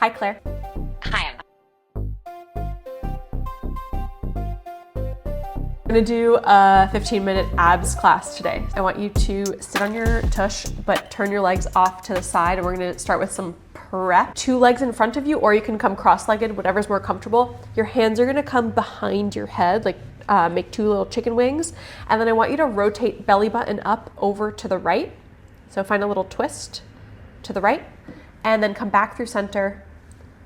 Hi, Claire. Hi, Emma. We're gonna do a 15-minute abs class today. I want you to sit on your tush, but turn your legs off to the side, and we're gonna start with some prep. 2 legs in front of you, or you can come cross-legged, whatever's more comfortable. Your hands are gonna come behind your head, like make 2 little chicken wings. And then I want you to rotate belly button up over to the right. So find a little twist to the right, and then come back through center,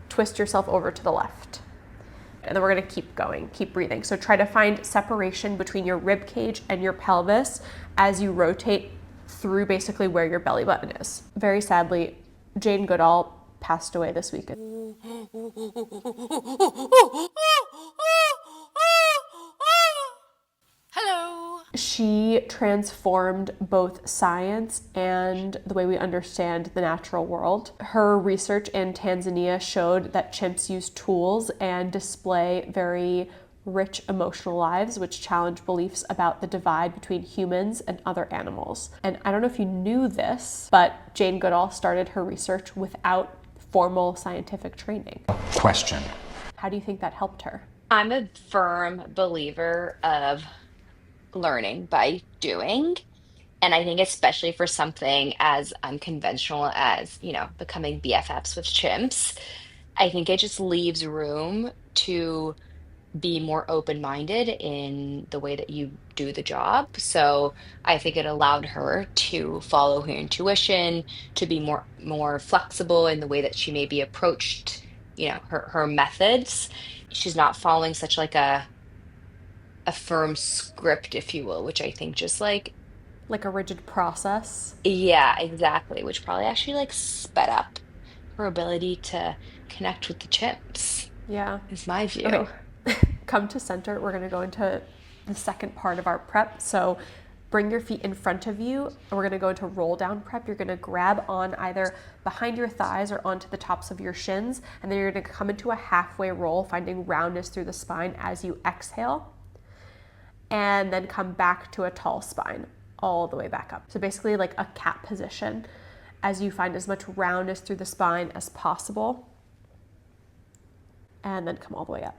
twist yourself over to the left. And then we're gonna keep going, keep breathing. So try to find separation between your rib cage and your pelvis as you rotate through basically where your belly button is. Very sadly, Jane Goodall passed away this weekend. Hello. She transformed both science and the way we understand the natural world. Her research in Tanzania showed that chimps use tools and display very rich emotional lives, which challenge beliefs about the divide between humans and other animals. And I don't know if you knew this, but Jane Goodall started her research without formal scientific training. Question. How do you think that helped her? I'm a firm believer of learning by doing. And I think especially for something as unconventional as, becoming BFFs with chimps, I think it just leaves room to be more open-minded in the way that you do the job. So I think it allowed her to follow her intuition, to be more flexible in the way that she maybe approached, her methods. She's not following such like a firm script, if you will, which I think just like, Like a rigid process? yeah, exactly, which probably actually like sped up her ability to connect with the chimps, Yeah. is my view. Okay, come to center. We're gonna go into the second part of our prep. So bring your feet in front of you, and we're gonna go into roll down prep. You're gonna grab on either behind your thighs or onto the tops of your shins, and then you're gonna come into a halfway roll, finding roundness through the spine as you exhale, and then come back to a tall spine all the way back up. So basically like a cat position as you find as much roundness through the spine as possible, and then come all the way up.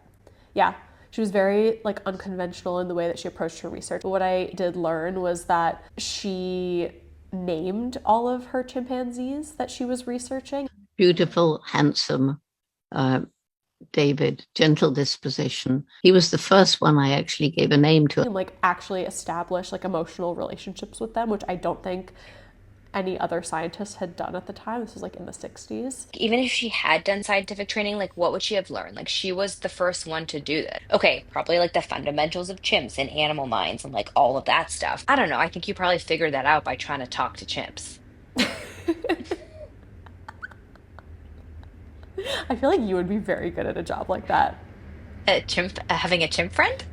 Yeah, she was very like unconventional in the way that she approached her research. What I did learn was that she named all of her chimpanzees that she was researching. Beautiful, handsome uh, David, gentle disposition. He was the first one I actually gave a name to. And like actually establish like emotional relationships with them, which I don't think any other scientist had done at the time. This was like in the 60s. Even if she had done scientific training, like what would she have learned? Like she was the first one to do this. Okay, probably like the fundamentals of chimps and animal minds and like all of that stuff. I don't know. I think you probably figured that out by trying to talk to chimps. I feel like you would be very good at a job like that. A chimp, having a chimp friend?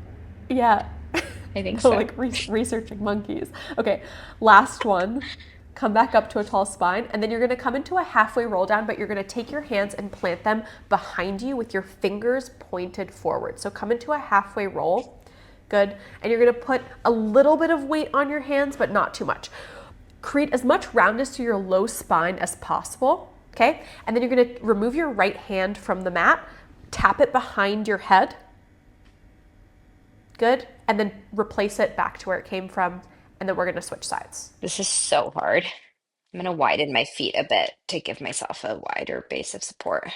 Yeah. I think No, so. like researching monkeys. Okay, last one. Come back up to a tall spine, and then you're gonna come into a halfway roll down, but you're gonna take your hands and plant them behind you with your fingers pointed forward. So come into a halfway roll. Good. And you're gonna put a little bit of weight on your hands, but not too much. Create as much roundness to your low spine as possible. Okay. And then you're gonna remove your right hand from the mat, tap it behind your head. Good. And then replace it back to where it came from. And then we're going to switch sides. This is so hard. I'm gonna widen my feet a bit to give myself a wider base of support.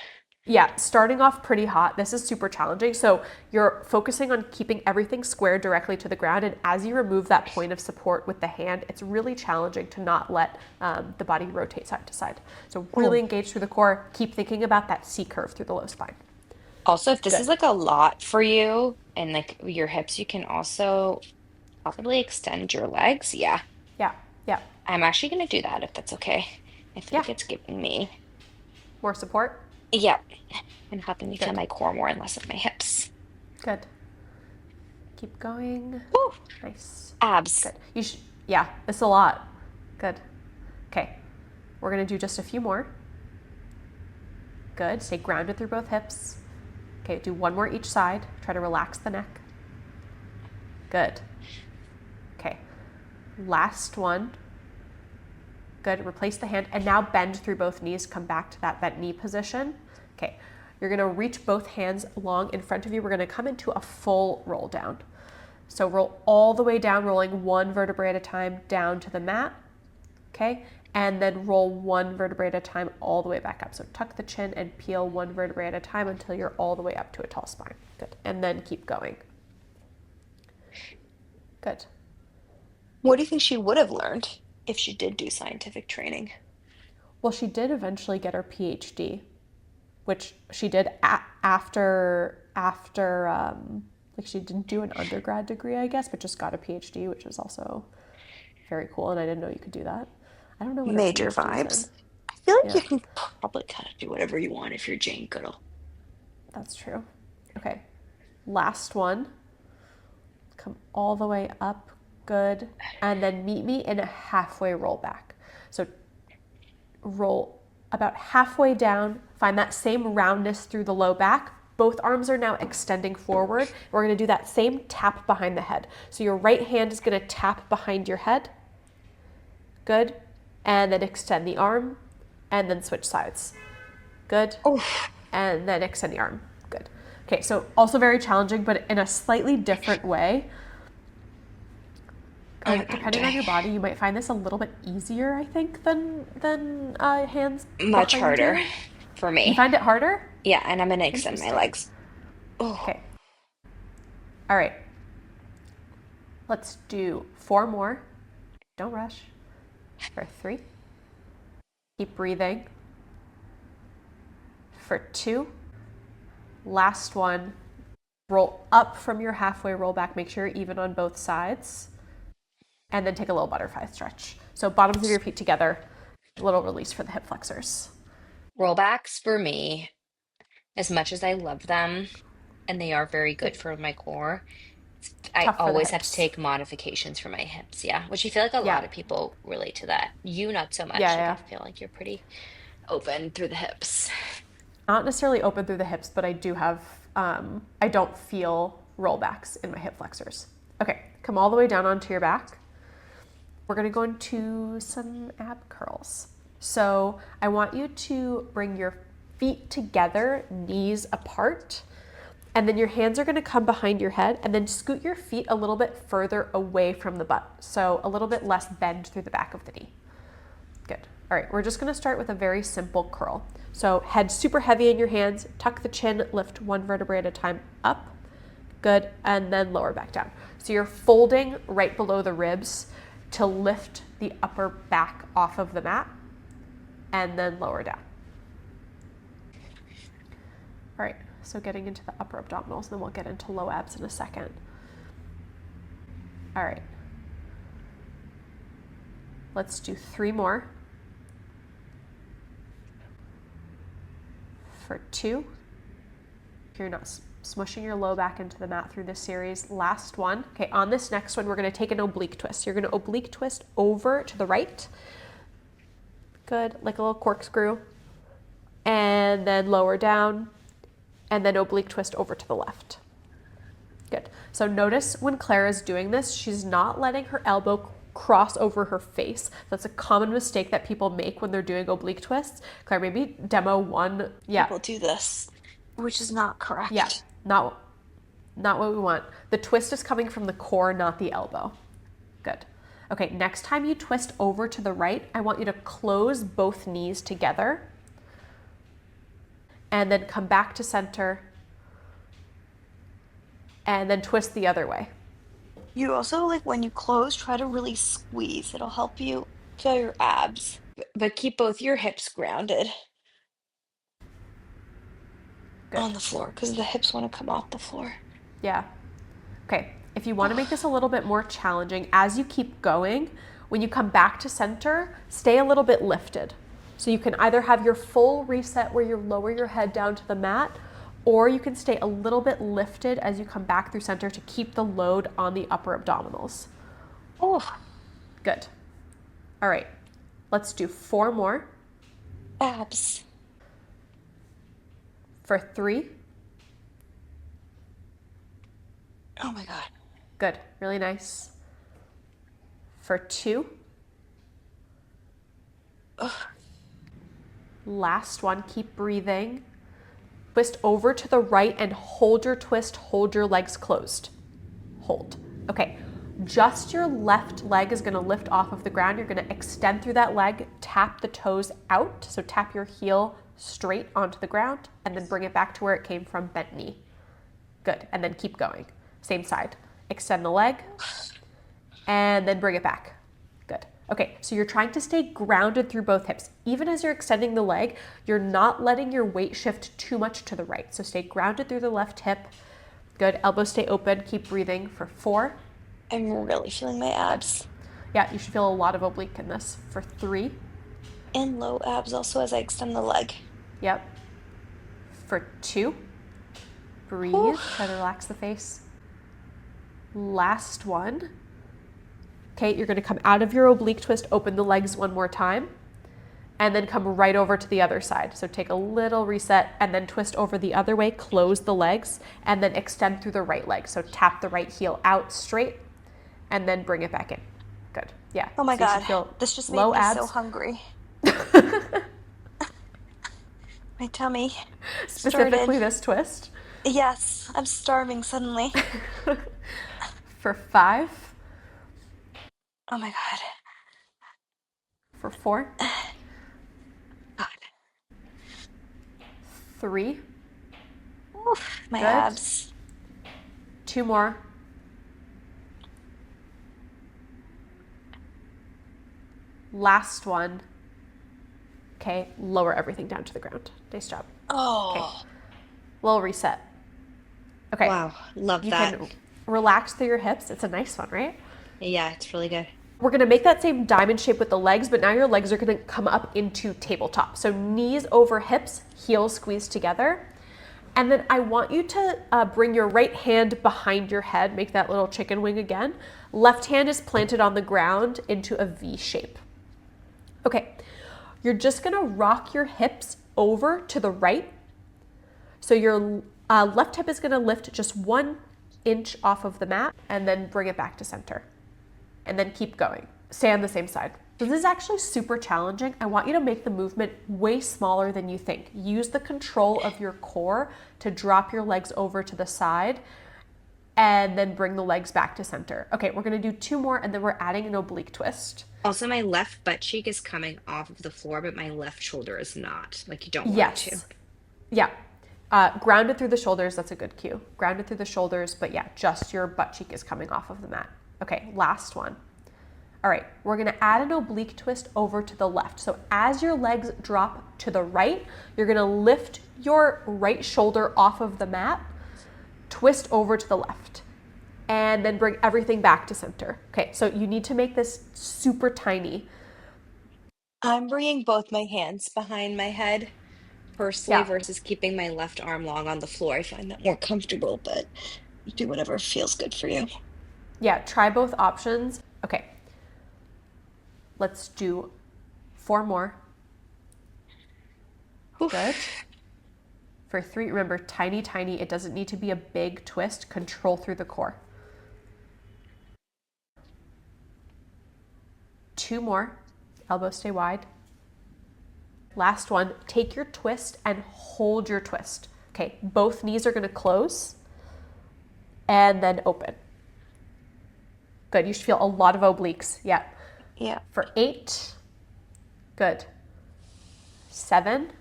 Yeah, starting off pretty hot. This is super challenging. So you're focusing on keeping everything square directly to the ground. And as you remove that point of support with the hand, it's really challenging to not let the body rotate side to side. So really engage through the core. Keep thinking about that C curve through the low spine. Also, if this Good. is like a lot for you and like your hips, you can also possibly extend your legs. Yeah, Yeah. Yeah. I'm actually gonna do that if that's okay. I feel Yeah. like it's giving me, More support. yeah, and helping me feel Good. my core more and less of my hips. Good. Keep going. Woo! Nice. Abs. Good. Yeah, it's a lot. Good. Okay. We're going to do just a few more. Good. Stay grounded through both hips. Okay, do one more each side. Try to relax the neck. Good. Okay. Last one. Good, replace the hand, and now bend through both knees, come back to that bent knee position. Okay, you're gonna reach both hands long in front of you. We're gonna come into a full roll down. So roll all the way down, rolling one vertebrae at a time down to the mat, okay? And then roll one vertebrae at a time all the way back up. So tuck the chin and peel one vertebrae at a time until you're all the way up to a tall spine. Good, and then keep going. Good. What do you think she would have learned if she did do scientific training? Well, she did eventually get her PhD, which she did like she didn't do an undergrad degree, I guess, but just got a PhD, which is also very cool. And I didn't know you could do that. I don't know what her Major PhD is in. vibes. I feel like Yeah, you can probably kind of do whatever you want if you're Jane Goodall. that's true. Okay, last one. Come all the way up. Good. And then meet me in a halfway roll back. So roll about halfway down, find that same roundness through the low back. Both arms are now extending forward. We're gonna do that same tap behind the head. So your right hand is gonna tap behind your head. Good. And then extend the arm and then switch sides. Good. Oh, And then extend the arm. Good. Okay, so also very challenging, but in a slightly different way. Depending on your body, you might find this a little bit easier, I think, than hands much behind harder you. for You me. find it harder? Yeah, and I'm gonna extend my Interesting. legs. Oh, Okay. All right. Let's do 4 more. Don't rush. For 3. Keep breathing. For 2. Last one. Roll up from your halfway roll back. Make sure you're even on both sides. And then take a little butterfly stretch. So bottoms of your feet together. A little release for the hip flexors. rollbacks for me, as much as I love them, and they are very good It's for my core, I tough for the always have to hips. take modifications for my hips. Yeah, which I feel like a Yeah. lot of people relate to that. You not so Yeah, much. Like I yeah. feel like you're pretty open through the hips. Not necessarily open through the hips, but I do have, I don't feel rollbacks in my hip flexors. Okay, come all the way down onto your back. We're gonna go into some ab curls. So I want you to bring your feet together, knees apart, and then your hands are gonna come behind your head, and then scoot your feet a little bit further away from the butt. So a little bit less bend through the back of the knee. Good. All right, we're just gonna start with a very simple curl. So head super heavy in your hands, tuck the chin, lift one vertebrae at a time up. Good, and then lower back down. So you're folding right below the ribs to lift the upper back off of the mat and then lower down. All right, so getting into the upper abdominals, and then we'll get into low abs in a second. All right. Let's do 3 more. For 2. You're not smushing your low back into the mat through this series. Last one. Okay, on this next one, we're gonna take an oblique twist. You're gonna oblique twist over to the right. Good, like a little corkscrew. And then lower down, and then oblique twist over to the left. Good. So notice when Clara's doing this, she's not letting her elbow cross over her face. That's a common mistake that people make when they're doing oblique twists. Claire, maybe demo one. Yeah. People do this, which is not correct. Yeah. Not what we want. The twist is coming from the core, not the elbow. Good. Okay, next time you twist over to the right, I want you to close both knees together and then come back to center and then twist the other way. You also, like, when you close, try to really squeeze. It'll help you feel your abs. But keep both your hips grounded Good. on the floor because the hips want to come off the floor. Yeah. Okay, if you want to make this a little bit more challenging, as you keep going, when you come back to center, stay a little bit lifted. So you can either have your full reset where you lower your head down to the mat, or you can stay a little bit lifted as you come back through center to keep the load on the upper abdominals. Oh, Good. All right, let's do 4 more. abs. For 3. Oh my God. Good, really nice. For 2. Last one, keep breathing. Twist over to the right and hold your twist, hold your legs closed. Hold. Okay, just your left leg is gonna lift off of the ground. You're gonna extend through that leg, tap the toes out. So tap your heel straight onto the ground and then bring it back to where it came from, bent knee. Good, and then keep going. Same side. Extend the leg and then bring it back. Good. Okay, so you're trying to stay grounded through both hips. Even as you're extending the leg, you're not letting your weight shift too much to the right. So stay grounded through the left hip. Good, elbows stay open. Keep breathing for 4. I'm really feeling my abs. Yeah, you should feel a lot of oblique in this. For 3. And low abs also as I extend the leg. Yep. For 2. Breathe, Whew. try to relax the face. Last one. Okay, you're gonna come out of your oblique twist, open the legs one more time, and then come right over to the other side. So take a little reset and then twist over the other way, close the legs, and then extend through the right leg. So tap the right heel out straight, and then bring it back in. Good, yeah. Oh my So you should God, feel this just made low me so abs. hungry. My tummy Specifically started. this twist. Yes, I'm starving suddenly. For 5, Oh my God. for 4, God. 3, Oof, my Good. abs. 2 more. Last one. Okay, lower everything down to the ground. Nice job. Oh, Little reset. Okay, wow. Love you that. can relax through your hips. It's a nice one, right? Yeah, it's really good. We're gonna make that same diamond shape with the legs, but now your legs are gonna come up into tabletop. So knees over hips, heels squeezed together. And then I want you to bring your right hand behind your head, make that little chicken wing again. Left hand is planted on the ground into a V shape. Okay, you're just gonna rock your hips over to the right. So your left hip is gonna lift just 1 inch off of the mat and then bring it back to center. And then keep going. Stay on the same side. So this is actually super challenging. I want you to make the movement way smaller than you think. Use the control of your core to drop your legs over to the side and then bring the legs back to center. Okay, we're gonna do 2 more and then we're adding an oblique twist. Also, my left butt cheek is coming off of the floor, but my left shoulder is not. Like you don't want it to. Yes. Yeah. Grounded through the shoulders, that's a good cue. Grounded through the shoulders, but yeah, just your butt cheek is coming off of the mat. Okay, last one. All right, we're gonna add an oblique twist over to the left. So as your legs drop to the right, you're gonna lift your right shoulder off of the mat, twist over to the left, and then bring everything back to center. Okay, so you need to make this super tiny. I'm bringing both my hands behind my head personally Yeah, versus keeping my left arm long on the floor. I find that more comfortable, but do whatever feels good for you. yeah, try both options. Okay, let's do 4 more. Oof. Good. For 3, remember, tiny, tiny. It doesn't need to be a big twist. Control through the core. 2 more. Elbows stay wide. Last one. Take your twist and hold your twist. Okay, both knees are going to close and then open. Good. You should feel a lot of obliques. Yeah. Yeah. For 8. Good. 7.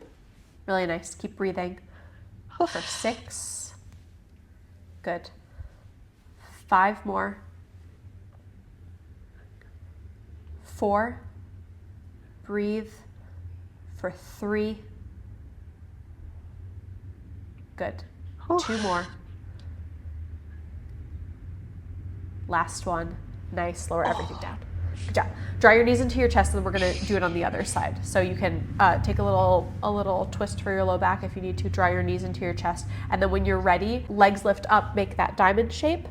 Really nice. Keep breathing. For 6. Good. 5 more. 4. Breathe. For 3. Good. 2 more. Last one. Nice. Lower everything down. Good job. Draw your knees into your chest, and then we're gonna do it on the other side. So you can take a little twist for your low back if you need to. Draw your knees into your chest, and then when you're ready, legs lift up, make that diamond shape.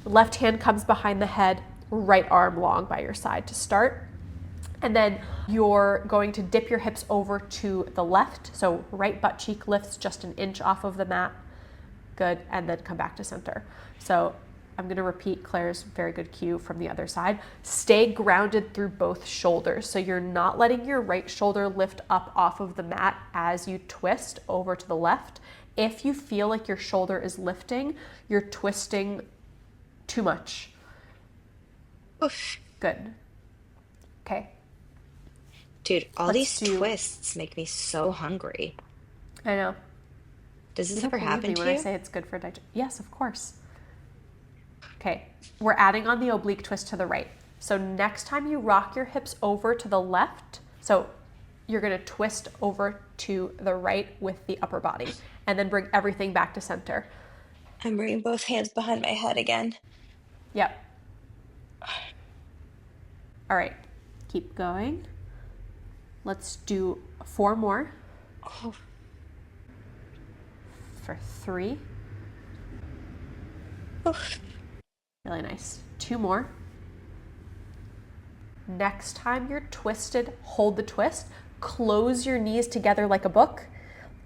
Left hand comes behind the head, right arm long by your side to start. And then you're going to dip your hips over to the left. So right butt cheek lifts just 1 inch off of the mat. Good, and then come back to center. So I'm going to repeat Claire's very good cue from the other side. Stay grounded through both shoulders. So you're not letting your right shoulder lift up off of the mat as you twist over to the left. If you feel like your shoulder is lifting, you're twisting too much. Oof. Good. Okay. Dude, all Let's these do- twists make me so hungry. I know. Does You this don't ever believe happen me to when I you? say it's good for digestion. Yes, of course. Okay, we're adding on the oblique twist to the right. So next time you rock your hips over to the left, so you're gonna twist over to the right with the upper body and then bring everything back to center. I'm bringing both hands behind my head again. Yep. All right, keep going. Let's do 4 more Oh, for 3. oof. Really nice. 2 more. Next time you're twisted, hold the twist, close your knees together like a book,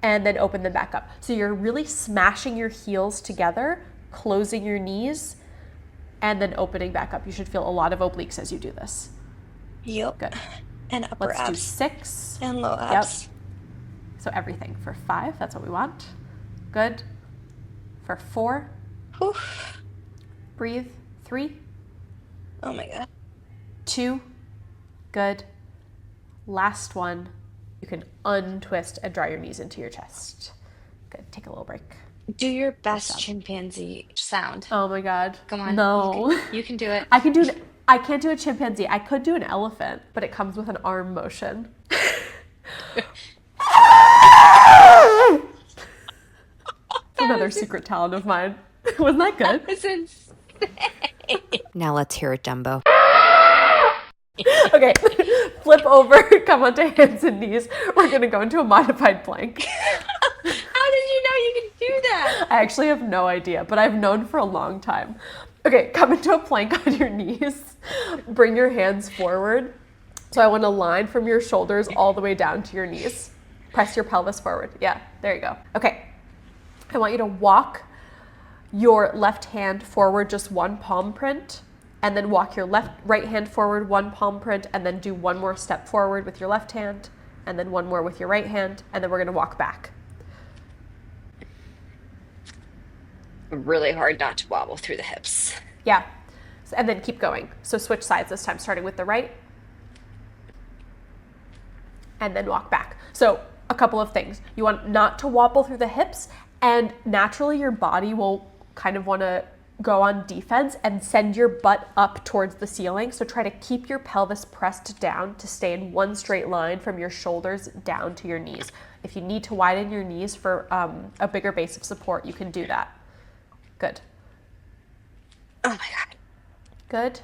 and then open them back up. So you're really smashing your heels together, closing your knees, and then opening back up. You should feel a lot of obliques as you do this. Yep. Good. And upper Let's do abs 6. and low Yep. abs. So everything for 5, that's what we want. Good. For 4, Oof. breathe. 3, Oh my God. 2, good. Last one. You can untwist and draw your knees into your chest. Good. Take a little break. Do your best job. chimpanzee sound. Oh my God. Come on. No. You can do it. I can't do a chimpanzee. I could do an elephant, but it comes with an arm motion. Another secret talent of mine. Wasn't that good? It's insane. Now let's hear it, Dumbo. Okay, flip over, come onto hands and knees. We're gonna go into a modified plank. How did you know you could do that? I actually have no idea, but I've known for a long time. Okay, come into a plank on your knees. Bring your hands forward. So I want a line from your shoulders all the way down to your knees. Press your pelvis forward. Yeah, there you go. Okay, I want you to walk your left hand forward just 1 palm print, and then walk your right hand forward 1 palm print, and then do 1 more step forward with your left hand, and then 1 more with your right hand, and then we're gonna walk back. Really hard not to wobble through the hips. Yeah, and then keep going. So switch sides this time, starting with the right, and then walk back. So a couple of things. You want not to wobble through the hips, and naturally your body will kind of want to go on defense and send your butt up towards the ceiling. So try to keep your pelvis pressed down to stay in one straight line from your shoulders down to your knees. If you need to widen your knees for a bigger base of support, you can do that. Good. Oh my God. Good.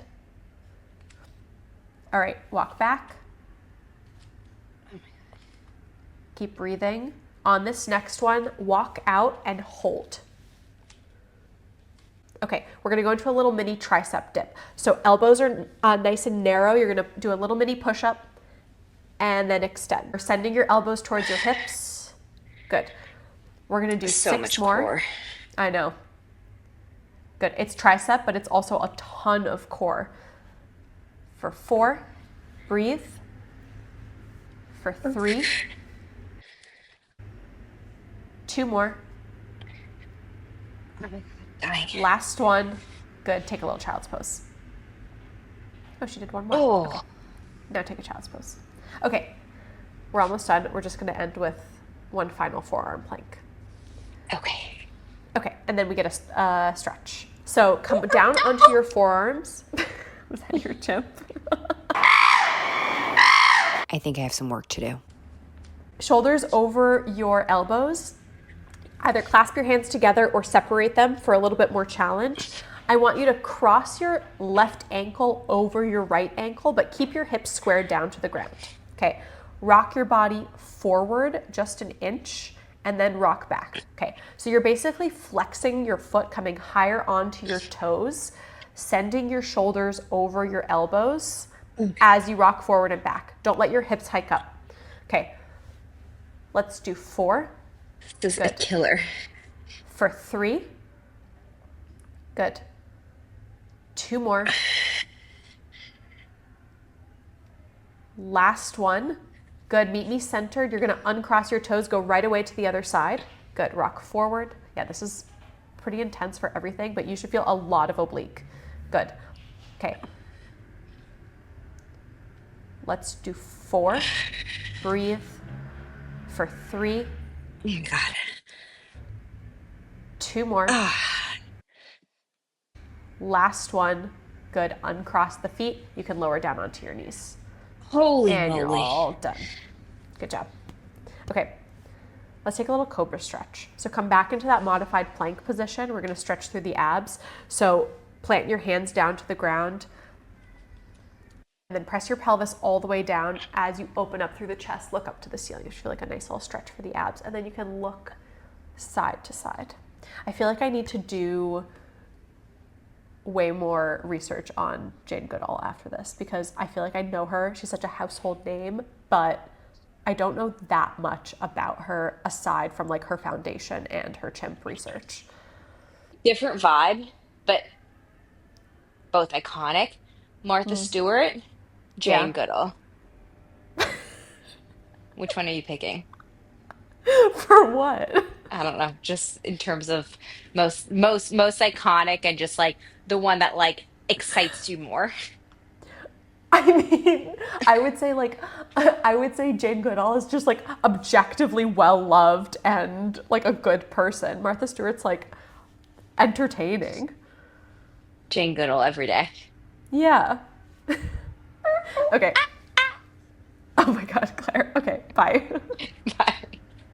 All right, walk back. Keep breathing. On this next one, walk out and hold. Okay, we're gonna go into a little mini tricep dip. So elbows are nice and narrow. You're gonna do a little mini push-up and then extend. We're sending your elbows towards your hips. Good. We're gonna do So 6 much more. core. I know. Good. It's tricep, but it's also a ton of core. For 4, breathe. For 3, 2 more. Dying. Last one. Good. Take a little child's pose. Oh, she did 1 more. Oh. Okay. Now take a child's pose. Okay. We're almost done. We're just going to end with 1 final forearm plank. Okay. Okay. And then we get a stretch. So come down onto your forearms. Was that your chimp? I think I have some work to do. Shoulders over your elbows. Either clasp your hands together or separate them for a little bit more challenge. I want you to cross your left ankle over your right ankle, but keep your hips squared down to the ground. Okay, rock your body forward just an inch and then rock back. Okay, so you're basically flexing your foot, coming higher onto your toes, sending your shoulders over your elbows as you rock forward and back. Don't let your hips hike up. Okay, let's do 4. This is a Good. killer. For 3, good. 2 more. Last one. Good. Meet me centered. You're going to uncross your toes, go right away to the other side. Good. Rock forward. Yeah, this is pretty intense for everything, but you should feel a lot of oblique. Good. Okay. Let's do 4. Breathe for 3. Oh my God. 2 more. Last one. Good. Uncross the feet. You can lower down onto your knees. Holy And you're moly. all done. Good job. Okay. Let's take a little cobra stretch. So come back into that modified plank position. We're going to stretch through the abs. So plant your hands down to the ground. And then press your pelvis all the way down as you open up through the chest. Look up to the ceiling. You should feel like a nice little stretch for the abs. And then you can look side to side. I feel like I need to do way more research on Jane Goodall after this because I feel like I know her. She's such a household name, but I don't know that much about her aside from like her foundation and her chimp research. Different vibe, but both iconic. Martha Stewart, Yeah. Jane Goodall. Which one are you picking? For what? I don't know, just in terms of most iconic and just like the one that like excites you more. I mean, I would say Jane Goodall is just like objectively well loved and like a good person. Martha Stewart's like entertaining. Jane Goodall every day. Yeah. Okay. Oh my God, Claire. Okay, bye. Bye.